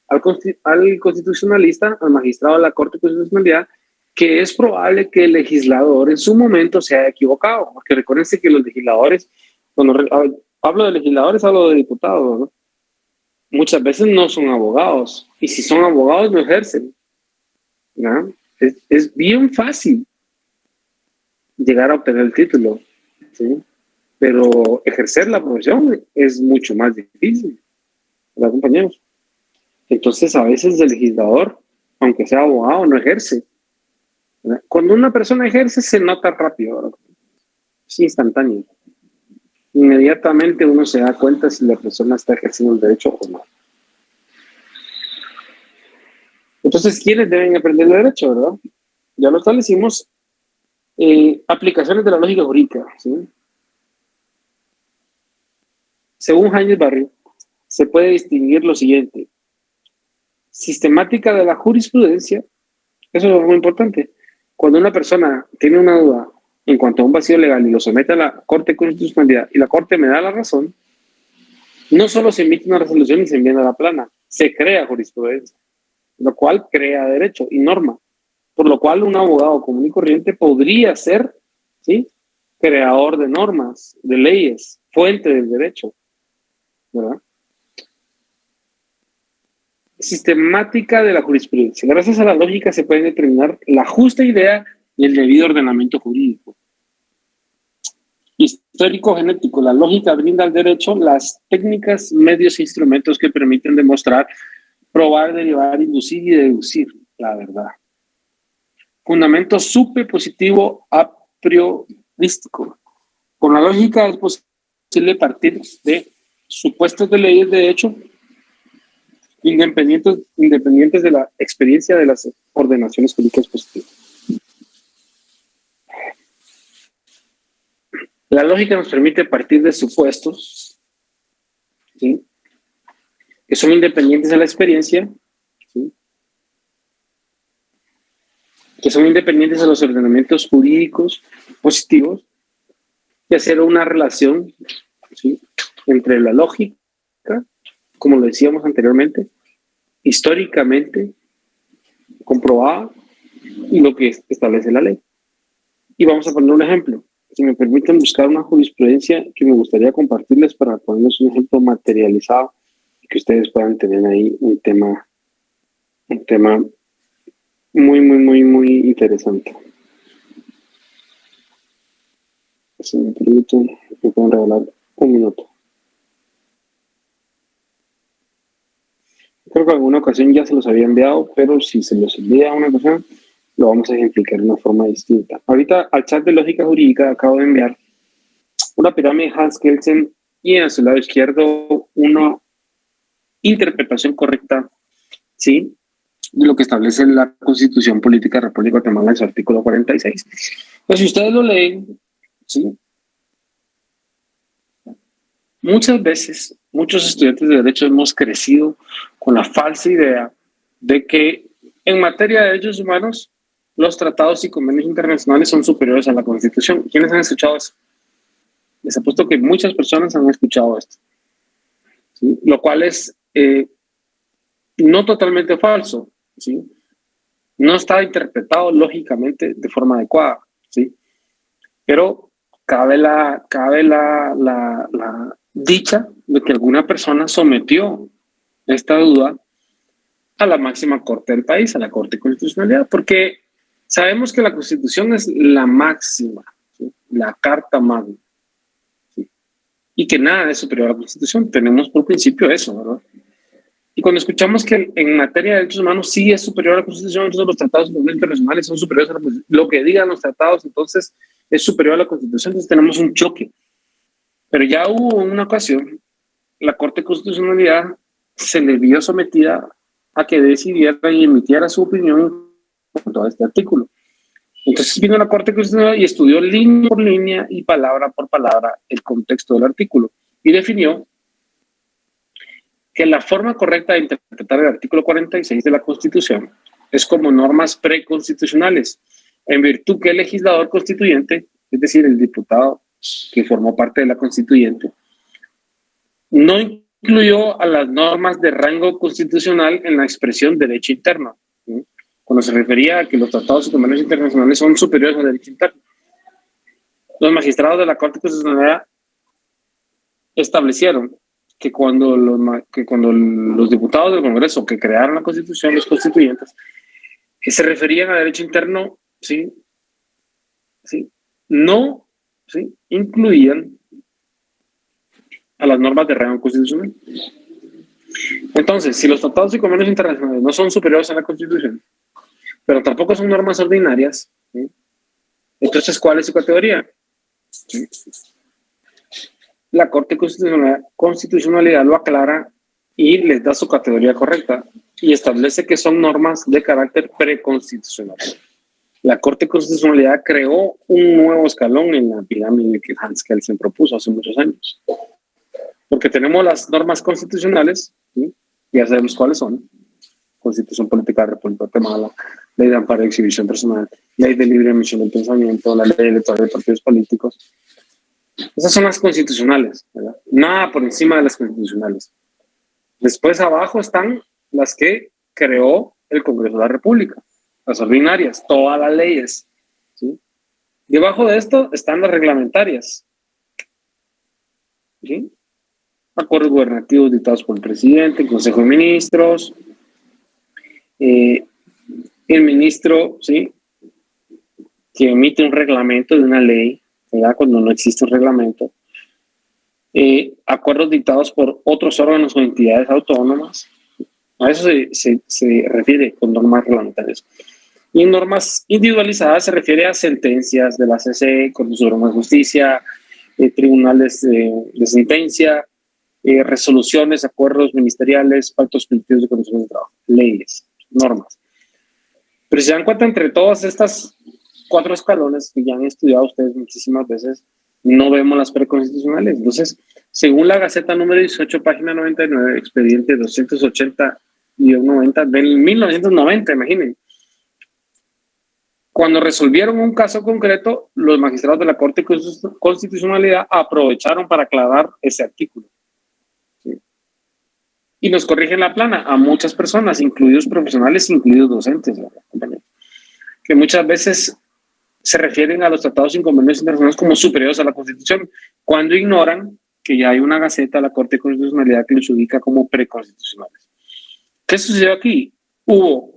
al constitucionalista, al magistrado de la Corte de Constitucionalidad, que es probable que el legislador en su momento se haya equivocado. Porque recuérdense que los legisladores, cuando hablo de legisladores, hablo de diputados, ¿no? Muchas veces no son abogados. Y si son abogados, no ejercen, ¿no? Es bien fácil llegar a obtener el título, ¿sí?, pero ejercer la profesión es mucho más difícil, ¿verdad, compañeros? Entonces, a veces el legislador, aunque sea abogado, no ejerce, ¿verdad? Cuando una persona ejerce, se nota rápido, ¿verdad? Es instantáneo. Inmediatamente uno se da cuenta si la persona está ejerciendo el derecho o no. Entonces, ¿quiénes deben aprender el derecho, verdad? Ya lo establecimos. Aplicaciones de la lógica jurídica, ¿sí? Según Heinrich Barry, se puede distinguir lo siguiente: sistemática de la jurisprudencia. Eso es muy importante. Cuando una persona tiene una duda en cuanto a un vacío legal y lo somete a la Corte de Constitucionalidad y la Corte me da la razón, no solo se emite una resolución y se enmienda la plana, se crea jurisprudencia, lo cual crea derecho y norma, por lo cual un abogado común y corriente podría ser, ¿sí?, creador de normas, de leyes, fuente del derecho, ¿verdad? Sistemática de la jurisprudencia. Gracias a la lógica se puede determinar la justa idea y el debido ordenamiento jurídico. Histórico-genético. La lógica brinda al derecho las técnicas, medios e instrumentos que permiten demostrar, probar, derivar, inducir y deducir la verdad. Fundamento supepositivo a priorístico. Con la lógica es posible partir de supuestos de leyes de hecho independientes de la experiencia de las ordenaciones jurídicas positivas. La lógica nos permite partir de supuestos, ¿sí?, que son independientes de la experiencia, ¿sí?, que son independientes de los ordenamientos jurídicos positivos, y hacer una relación, ¿sí?, entre la lógica, como lo decíamos anteriormente, históricamente comprobada, y lo que establece la ley. Y vamos a poner un ejemplo. Si me permiten buscar una jurisprudencia que me gustaría compartirles para ponerles un ejemplo materializado y que ustedes puedan tener ahí un tema muy interesante. Si me permiten, me pueden regalar un minuto. Creo que en alguna ocasión ya se los había enviado, pero si se los envía a una ocasión, lo vamos a ejemplificar de una forma distinta. Ahorita al chat de lógica jurídica acabo de enviar una pirámide de Hans Kelsen y en su lado izquierdo una interpretación correcta, ¿sí?, de lo que establece la Constitución Política de la República de Guatemala en su artículo 46. Pues si ustedes lo leen, ¿sí?, muchas veces, muchos estudiantes de Derecho hemos crecido con la falsa idea de que en materia de derechos humanos los tratados y convenios internacionales son superiores a la Constitución. ¿Quiénes han escuchado eso? Les apuesto que muchas personas han escuchado esto, ¿sí?, lo cual es no totalmente falso, ¿sí?, no está interpretado lógicamente de forma adecuada, ¿sí?, pero cabe la dicha de que alguna persona sometió esta duda a la máxima corte del país, a la Corte de Constitucionalidad, porque sabemos que la Constitución es la máxima, ¿sí?, la carta magna, ¿sí?, y que nada es superior a la Constitución. Tenemos por principio eso, ¿verdad? Y cuando escuchamos que en materia de derechos humanos sí es superior a la Constitución, entonces los tratados internacionales son superiores a lo que digan los tratados, entonces es superior a la Constitución, entonces tenemos un choque. Pero ya hubo una ocasión, la Corte de Constitucionalidad se le vio sometida a que decidiera y emitiera su opinión con todo este artículo. Entonces vino la Corte Constitucional y estudió línea por línea y palabra por palabra el contexto del artículo y definió que la forma correcta de interpretar el artículo 46 de la Constitución es como normas preconstitucionales, en virtud que el legislador constituyente, es decir, el diputado que formó parte de la constituyente, no incluyó a las normas de rango constitucional en la expresión derecho interno, ¿sí?, cuando se refería a que los tratados y convenios internacionales son superiores al derecho interno. Los magistrados de la Corte Constitucional establecieron que cuando los diputados del Congreso que crearon la Constitución, los constituyentes, que se referían a derecho interno, ¿sí?, no, ¿sí?, incluían a las normas de rango constitucional. Entonces, si los tratados y convenios internacionales no son superiores a la Constitución, pero tampoco son normas ordinarias, ¿sí?, entonces, ¿cuál es su categoría? ¿Sí? La Corte de Constitucionalidad lo aclara y les da su categoría correcta y establece que son normas de carácter preconstitucional. La Corte de Constitucionalidad creó un nuevo escalón en la pirámide que Hans Kelsen propuso hace muchos años. Porque tenemos las normas constitucionales, ¿sí?, ya sabemos cuáles son: Constitución Política de la República de Guatemala, Ley de Amparo y Exhibición Personal, Ley de Libre Emisión del Pensamiento, la Ley Electoral de Partidos Políticos. Esas son las constitucionales, ¿verdad? Nada por encima de las constitucionales. Después abajo están las que creó el Congreso de la República, las ordinarias, todas las leyes, ¿sí?, Debajo de esto están las reglamentarias, ¿sí? Acuerdos gubernativos dictados por el presidente, el Consejo de Ministros, el ministro, ¿sí?, que emite un reglamento de una ley, ¿verdad?, cuando no existe un reglamento, acuerdos dictados por otros órganos o entidades autónomas. A eso se refiere con normas reglamentarias. Y en normas individualizadas se refiere a sentencias de la CC, Corte Suprema de Justicia, tribunales de sentencia, resoluciones, acuerdos ministeriales, pactos colectivos de condiciones de trabajo, leyes, normas. Pero si se dan cuenta, entre todas estas 4 escalones que ya han estudiado ustedes muchísimas veces, no vemos las preconstitucionales. Entonces, según la Gaceta número 18, página 99, expediente 280-90 del 1990, imaginen. Cuando resolvieron un caso concreto, los magistrados de la Corte de Constitucionalidad aprovecharon para aclarar ese artículo. ¿Sí? Y nos corrigen la plana a muchas personas, incluidos profesionales, incluidos docentes, que muchas veces se refieren a los tratados y convenios internacionales como superiores a la Constitución, cuando ignoran que ya hay una Gaceta de la Corte de Constitucionalidad que los ubica como preconstitucionales. ¿Qué sucedió aquí? Hubo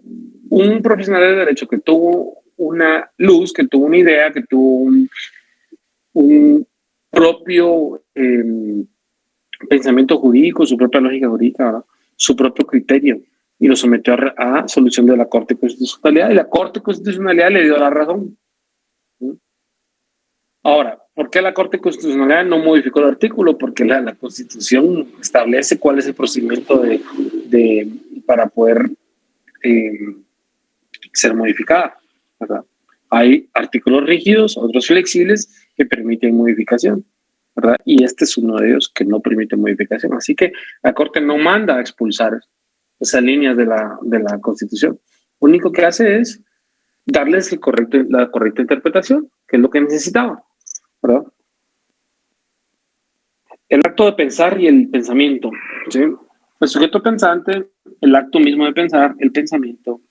un profesional de derecho que tuvo una luz, que tuvo una idea, que tuvo un propio pensamiento jurídico, su propia lógica jurídica, ¿verdad?, su propio criterio, y lo sometió a solución de la Corte de Constitucionalidad, y la Corte de Constitucionalidad le dio la razón. ¿Sí? Ahora, ¿por qué la Corte de Constitucionalidad no modificó el artículo? Porque la Constitución establece cuál es el procedimiento para poder ser modificada, ¿verdad? Hay artículos rígidos, otros flexibles que permiten modificación, ¿verdad? Y este es uno de ellos que no permite modificación. Así que la Corte no manda a expulsar esas líneas de la Constitución. Lo único que hace es darles la correcta interpretación, que es lo que necesitaba, ¿verdad? El acto de pensar y el pensamiento, ¿sí? El sujeto pensante, el acto mismo de pensar, el pensamiento,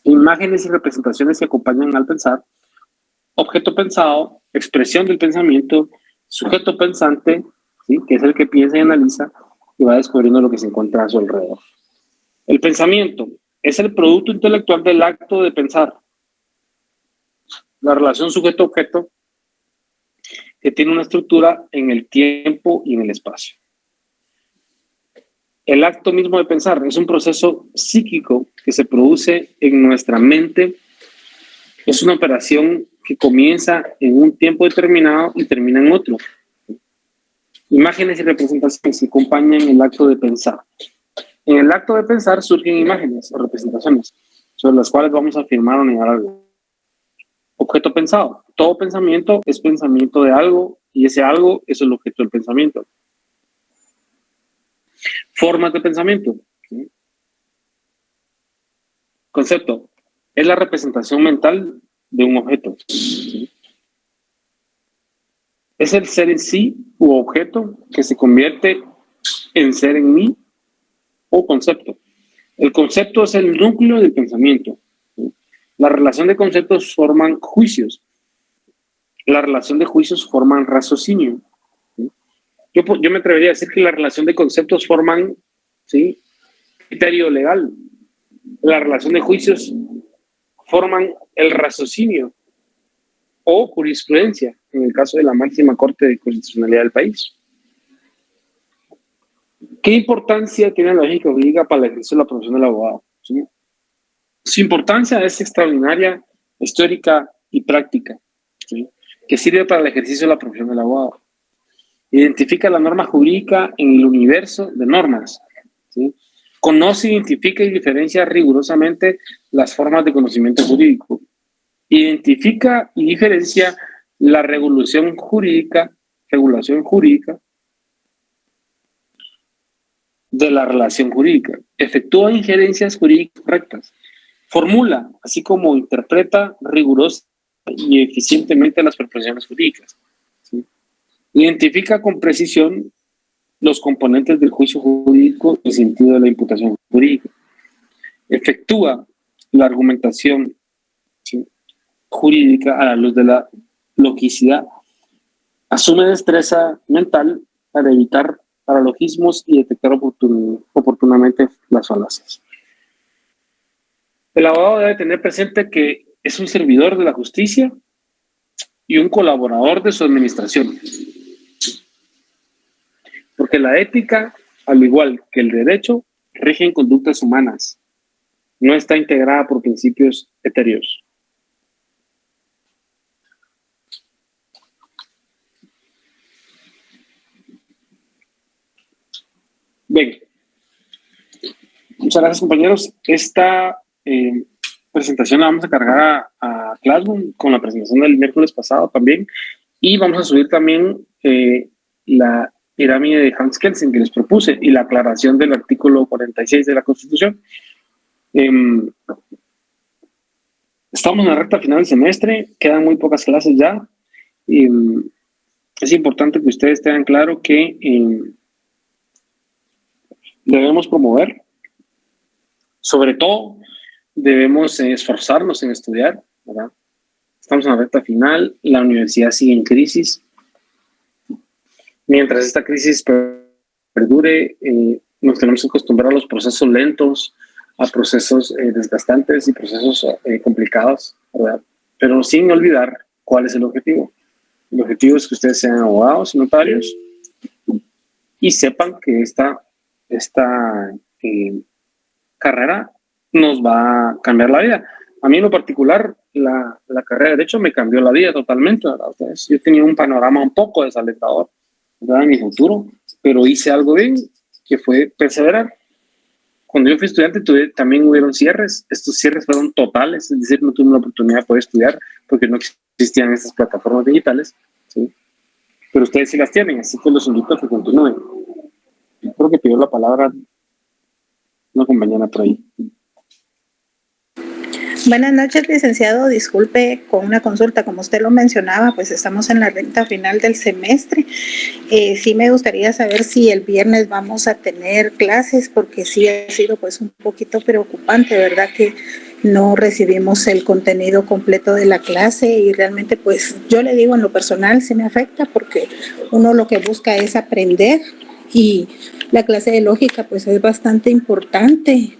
imágenes y representaciones que acompañan al pensar, objeto pensado, expresión del pensamiento, sujeto pensante, ¿sí?, que es el que piensa y analiza y va descubriendo lo que se encuentra a su alrededor. El pensamiento es el producto intelectual del acto de pensar. La relación sujeto-objeto que tiene una estructura en el tiempo y en el espacio. El acto mismo de pensar es un proceso psíquico que se produce en nuestra mente. Es una operación que comienza en un tiempo determinado y termina en otro. Imágenes y representaciones que acompañan el acto de pensar. En el acto de pensar surgen imágenes o representaciones sobre las cuales vamos a afirmar o negar algo. Objeto pensado. Todo pensamiento es pensamiento de algo y ese algo es el objeto del pensamiento. Formas de pensamiento. ¿Sí? Concepto. Es la representación mental de un objeto. ¿Sí? Es el ser en sí u objeto que se convierte en ser en mí o concepto. El concepto es el núcleo del pensamiento. ¿Sí? La relación de conceptos forman juicios. La relación de juicios forman raciocinio. ¿Sí? Yo me atrevería a decir que la relación de conceptos forman, ¿sí?, criterio legal. La relación de juicios forman el raciocinio o jurisprudencia, en el caso de la máxima Corte de Constitucionalidad del país. ¿Qué importancia tiene la lógica jurídica para el ejercicio de la profesión del abogado? ¿Sí? Su importancia es extraordinaria, histórica y práctica, ¿sí?, que sirve para el ejercicio de la profesión del abogado. Identifica la norma jurídica en el universo de normas, ¿sí? Conoce, identifica y diferencia rigurosamente las formas de conocimiento jurídico. Identifica y diferencia la regulación jurídica de la relación jurídica. Efectúa injerencias jurídicas correctas. Formula, así como interpreta rigurosa y eficientemente las proposiciones jurídicas. ¿Sí? Identifica con precisión los componentes del juicio jurídico y el sentido de la imputación jurídica. Efectúa la argumentación, ¿sí?, jurídica a la luz de la logicidad. Asume destreza mental para evitar paralogismos y detectar oportunamente las falacias. El abogado debe tener presente que es un servidor de la justicia y un colaborador de su administración. Porque la ética, al igual que el derecho, rigen conductas humanas. No está integrada por principios etéreos. Bien. Muchas gracias, compañeros. Esta presentación la vamos a cargar a Classroom con la presentación del miércoles pasado también. Y vamos a subir también la pirámide de Hans Kelsen que les propuse y la aclaración del artículo 46 de la Constitución. Estamos en la recta final del semestre, quedan muy pocas clases ya. Es importante que ustedes tengan claro que debemos promover, sobre todo debemos esforzarnos en estudiar, ¿verdad? Estamos en la recta final, la universidad sigue en crisis. Mientras esta crisis perdure, nos tenemos que acostumbrar a los procesos lentos, a procesos desgastantes y procesos complicados, ¿verdad? Pero sin olvidar cuál es el objetivo. El objetivo es que ustedes sean abogados y notarios y sepan que esta carrera nos va a cambiar la vida. A mí en lo particular, la carrera de Derecho me cambió la vida totalmente, ¿verdad? Entonces, yo tenía un panorama un poco desalentador, ¿verdad?, en mi futuro, pero hice algo bien, que fue perseverar. Cuando yo fui estudiante también hubieron cierres. Estos cierres fueron totales, es decir, no tuve la oportunidad de poder estudiar porque no existían estas plataformas digitales, ¿sí? Pero ustedes sí las tienen, así que los invito a que continúen. Creo que pidió la palabra una compañera por ahí. Buenas noches, licenciado. Disculpe con una consulta. Como usted lo mencionaba, pues estamos en la recta final del semestre. Sí me gustaría saber si el viernes vamos a tener clases, porque sí ha sido pues un poquito preocupante, ¿verdad?, que no recibimos el contenido completo de la clase y realmente pues yo le digo en lo personal sí me afecta porque uno lo que busca es aprender y la clase de lógica pues es bastante importante.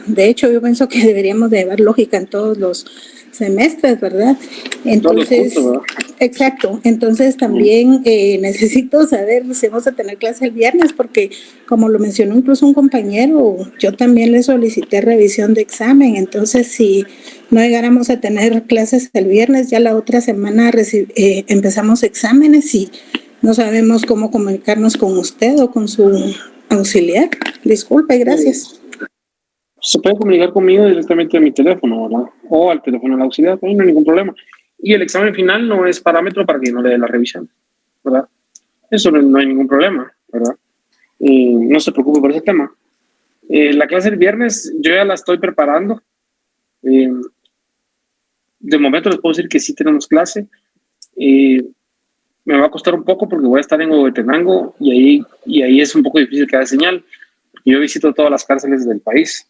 De hecho, yo pienso que deberíamos de llevar lógica en todos los semestres, ¿verdad? Entonces, ¿verdad? Exacto. Entonces también necesito saber si vamos a tener clase el viernes, porque como lo mencionó incluso un compañero, yo también le solicité revisión de examen. Entonces, si no llegáramos a tener clases el viernes, ya la otra semana empezamos exámenes y no sabemos cómo comunicarnos con usted o con su auxiliar. Disculpe, gracias. Se puede comunicar conmigo directamente a mi teléfono, ¿verdad? O al teléfono del auxiliar, no hay ningún problema. Y el examen final no es parámetro para que no le dé la revisión, ¿verdad? Eso no hay ningún problema, ¿verdad? No se preocupe por ese tema. La clase del viernes yo ya la estoy preparando. De momento les puedo decir que sí tenemos clase. Me va a costar un poco porque voy a estar en Huehuetenango y ahí es un poco difícil que haya señal. Yo visito todas las cárceles del país,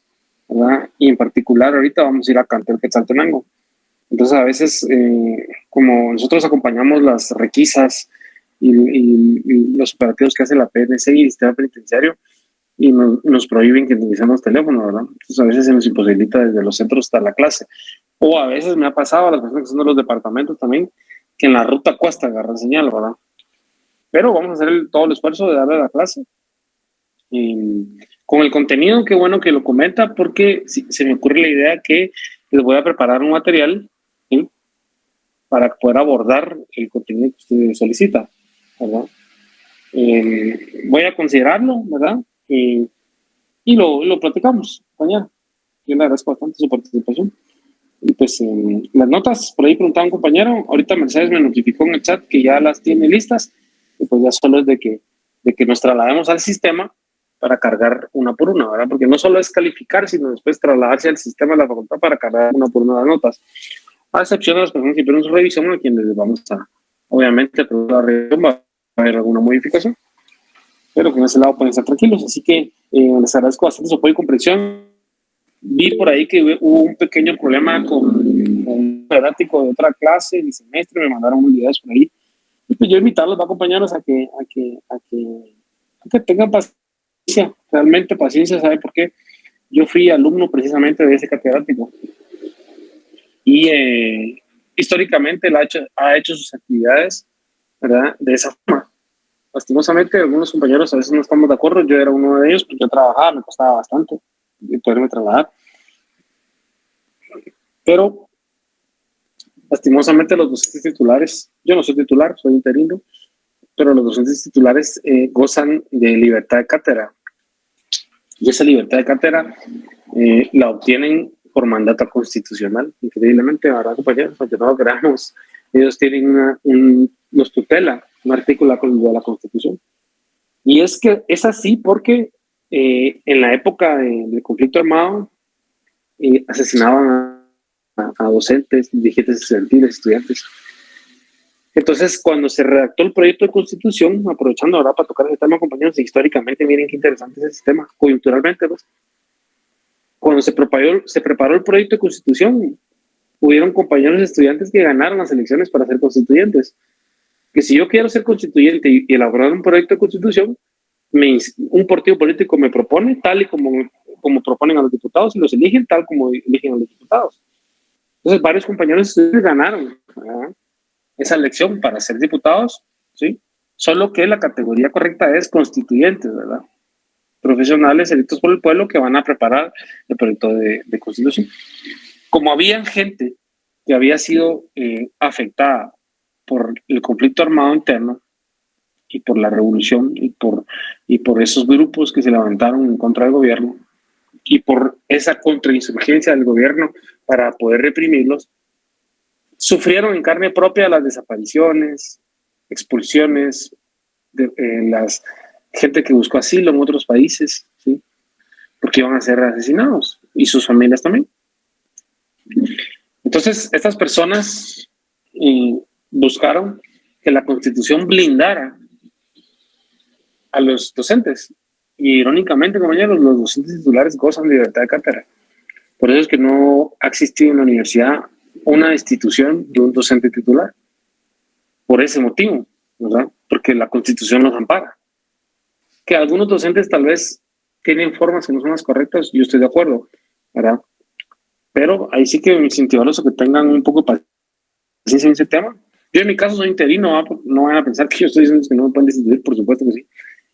¿verdad? Y en particular ahorita vamos a ir a Cantel Quetzaltenango. Entonces a veces como nosotros acompañamos las requisas y los operativos que hace la PNC y el sistema penitenciario y nos prohíben que utilicemos teléfono, ¿verdad? Entonces a veces se nos imposibilita desde los centros hasta la clase. O a veces me ha pasado a las personas que son de los departamentos también que en la ruta cuesta agarrar señal, ¿verdad? Pero vamos a hacer todo el esfuerzo de darle la clase. Con el contenido, qué bueno que lo comenta, porque se me ocurre la idea que les voy a preparar un material, ¿sí?, para poder abordar el contenido que usted solicita, ¿verdad? Voy a considerarlo, ¿verdad? Y lo platicamos mañana. Yo le agradezco bastante su participación. Y pues las notas, por ahí preguntaba un compañero, ahorita Mercedes me notificó en el chat que ya las tiene listas, y pues ya solo es de que nos traslademos al sistema para cargar una por una, ¿verdad? Porque no solo es calificar, sino después trasladarse al sistema de la facultad para cargar una por una las notas. A excepción de las personas que hicieron su revisión, a quienes les vamos a, obviamente, por la revisión va a haber alguna modificación, pero con ese lado pueden estar tranquilos. Así que les agradezco bastante su apoyo y comprensión. Vi por ahí que hubo un pequeño problema con catedrático de otra clase del semestre, me mandaron unos videos por ahí. Y pues yo invitarlos, acompañarlos a que tengan paciencia, realmente paciencia. ¿Sabe por qué? Yo fui alumno precisamente de ese catedrático. Y históricamente él ha hecho sus actividades, ¿verdad?, de esa forma. Lastimosamente, algunos compañeros a veces no estamos de acuerdo. Yo era uno de ellos, porque yo trabajaba, me costaba bastante poderme trasladar. Pero, lastimosamente, los docentes titulares, yo no soy titular, soy interino, pero los docentes titulares gozan de libertad de cátedra. Y esa libertad de cátedra la obtienen por mandato constitucional, increíblemente, ¿verdad, compañeros? Aunque no lo creamos, ellos tienen los tutela un artículo de la Constitución. Y es que es así porque en la época del conflicto armado asesinaban a docentes, dirigentes estudiantiles, estudiantes. Entonces, cuando se redactó el proyecto de Constitución, aprovechando ahora para tocar ese tema, compañeros, históricamente, miren qué interesante es ese sistema, coyunturalmente, pues, cuando se preparó el proyecto de Constitución, hubieron compañeros estudiantes que ganaron las elecciones para ser constituyentes. Que si yo quiero ser constituyente y elaborar un proyecto de Constitución, un partido político me propone tal y como proponen a los diputados, y los eligen tal como eligen a los diputados. Entonces, varios compañeros estudiantes ganaron, ¿verdad?, esa elección para ser diputados, ¿sí? Solo que la categoría correcta es constituyentes, ¿verdad? Profesionales electos por el pueblo que van a preparar el proyecto de Constitución. Como había gente que había sido afectada por el conflicto armado interno y por la revolución y por esos grupos que se levantaron en contra del gobierno y por esa contrainsurgencia del gobierno para poder reprimirlos, sufrieron en carne propia las desapariciones, expulsiones de las gente que buscó asilo en otros países, ¿sí?, porque iban a ser asesinados, y sus familias también. Entonces, estas personas buscaron que la Constitución blindara a los docentes. Y irónicamente, compañeros, los docentes titulares gozan de libertad de cátedra. Por eso es que no ha existido en la universidad una institución de un docente titular. Por ese motivo, ¿verdad? Porque la Constitución los ampara. Que algunos docentes tal vez tienen formas que no son las correctas, yo estoy de acuerdo, ¿verdad? Pero ahí sí que me incentivarlos a que tengan un poco de paciencia en ese tema. Yo en mi caso soy interino, no van a pensar que yo estoy diciendo que no me pueden destituir, por supuesto que sí.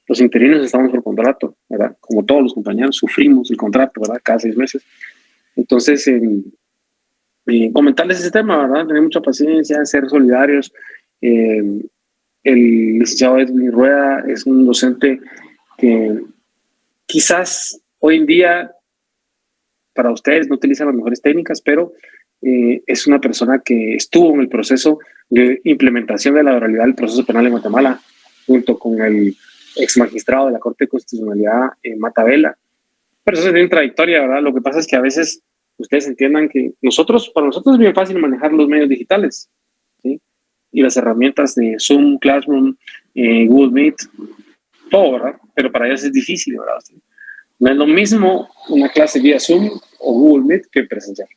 Los interinos estamos por contrato, ¿verdad? Como todos los compañeros, sufrimos el contrato, ¿verdad? Cada 6 meses. Entonces, comentarles ese tema, ¿verdad? Tener mucha paciencia, ser solidarios. El licenciado Edwin Rueda es un docente que quizás hoy en día para ustedes no utiliza las mejores técnicas, pero es una persona que estuvo en el proceso de implementación de la oralidad del proceso penal en Guatemala, junto con el ex magistrado de la Corte de Constitucionalidad, Matabela. Pero eso es bien trayectoria, ¿verdad? Lo que pasa es que a veces ustedes entiendan que para nosotros es bien fácil manejar los medios digitales, ¿sí?, y las herramientas de Zoom, Classroom, Google Meet, todo, ¿verdad? Pero para ellos es difícil, ¿verdad? ¿Sí? No es lo mismo una clase vía Zoom o Google Meet que presencial.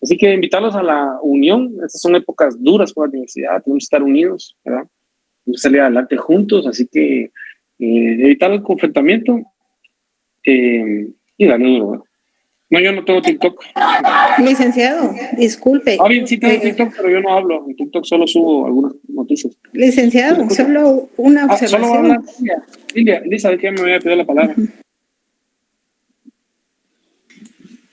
Así que invitarlos a la unión. Estas son épocas duras para la universidad, tenemos que estar unidos, ¿verdad? Tenemos que salir adelante juntos, así que evitar el confrontamiento y darle duro, ¿verdad? No, yo no tengo TikTok. Licenciado, disculpe. Bien, sí tengo TikTok, pero yo no hablo. En TikTok solo subo algunas noticias. Licenciado, solo una observación. Solo va a hablar Lilia. Lisa, ¿de qué me voy a pedir la palabra?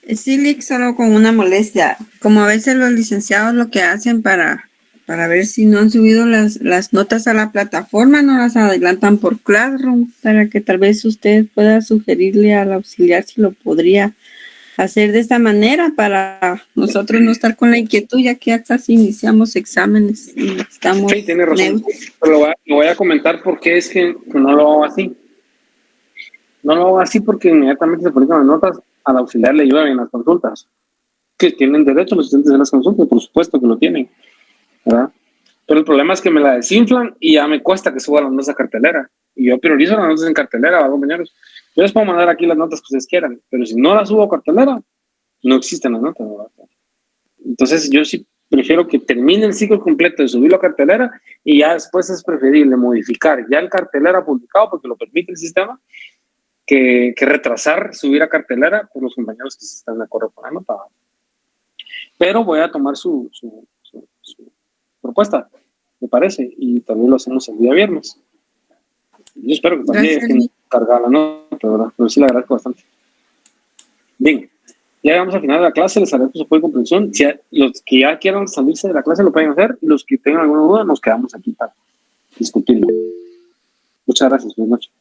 Sí, Lick, solo con una molestia. Como a veces los licenciados lo que hacen para ver si no han subido las notas a la plataforma, no las adelantan por Classroom, para que tal vez usted pueda sugerirle al auxiliar si lo podría hacer de esta manera para nosotros no estar con la inquietud, ya que ya casi iniciamos exámenes y estamos... Sí, tiene razón. Pero lo voy a comentar porque es que no lo hago así. No lo hago así porque inmediatamente se publican las notas, al auxiliar le ayudan en las consultas. Que tienen derecho los estudiantes a las consultas, por supuesto que lo tienen, ¿verdad? Pero el problema es que me la desinflan y ya me cuesta que suba las notas a cartelera. Y yo priorizo las notas en cartelera, ¿verdad, compañeros? Yo les puedo mandar aquí las notas que ustedes quieran, pero si no las subo a cartelera, no existen las notas, ¿verdad? Entonces yo sí prefiero que termine el ciclo completo de subirlo a cartelera y ya después es preferible modificar ya el cartelera publicado porque lo permite el sistema que retrasar subir a cartelera por los compañeros que se están de acuerdo con la nota. Pero voy a tomar su propuesta, me parece, y también lo hacemos el día viernes. Yo espero que también estén cargada la nota, ¿verdad? Pero sí le agradezco bastante. Bien, ya llegamos al final de la clase, les agradezco su apoyo y comprensión. Si los que ya quieran salirse de la clase lo pueden hacer, y los que tengan alguna duda nos quedamos aquí para discutirlo. Muchas gracias, buenas noches.